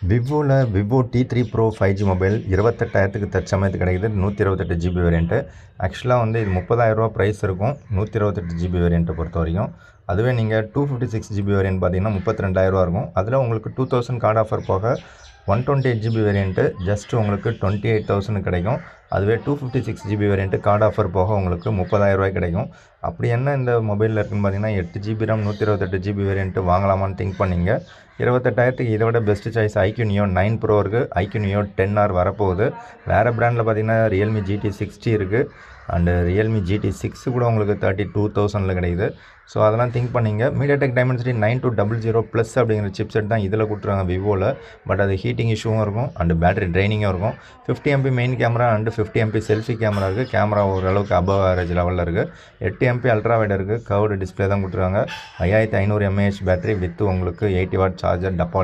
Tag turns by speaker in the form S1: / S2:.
S1: Vivo T3 pro 5G mobile 28,000க்கு தற்சமயத்துக்கு கிடைக்குது. 128 ஜிபி வேரியண்ட்டு. ஆக்சுவலாக வந்து இது 30,000 ப்ரைஸ் இருக்கும் 128 ஜிபி வேரியண்ட்டை பொறுத்த வரைக்கும். அதுவே நீங்கள் 256 ஜிபி வேரியண்ட் பார்த்தீங்கன்னா 32,000 இருக்கும். அதில் உங்களுக்கு 2000 கார்டு ஆஃபர் போக 128 ஜிபி வேரியண்ட்டு ஜஸ்ட் உங்களுக்கு 28,000 கிடைக்கும். அதுவே 256 ஜிபி வேரியண்ட்டு கார்டு ஆஃபர் போக உங்களுக்கு 30,000 கிடைக்கும். அப்படி என்ன இந்த மொபைலில் இருக்குன்னு பார்த்தீங்கன்னா 8 ஜிபி RAM 128 ஜிபி வேரியண்ட்டு வாங்கலாமான்னு திங்க் பண்ணிங்க. 28,000க்கு இதை விட best choice iQOO Neo 9 Pro இருக்குது. iQOO Neo 10R வரப்போகுது. வேறு பிராண்டில் பார்த்தீங்கன்னா Realme GT 60 இருக்குது. அண்டு Realme GT 6 கூட உங்களுக்கு 32,000 கிடைக்குது. ஸோ அதெல்லாம் திங்க் பண்ணிங்க. MediaTek Dimensity 9200 ப்ளஸ் அப்படிங்கிற சிப்செட் தான் இதில் கொடுத்துருவாங்க விவோவில். பட் அது ஹீட்டிங் இஷ்யூவும் இருக்கும் அண்டு பேட்டரி ட்ரைனிங்கும் இருக்கும். 50 MP main camera and 50 MP selfie camera இருக்குது. கேமரா ஓரளவுக்கு அபவ் ஆவரேஜ் லெவலில் இருக்குது. 8 MP அல்ட்ரா வைட் இருக்குது. கர்வ்டு டிஸ்பிளே தான் கொடுத்துருவாங்க. 5500 mAh பேட்டரி வித் உங்களுக்கு 80 வாட் சார்ஜர் டப்பாவில்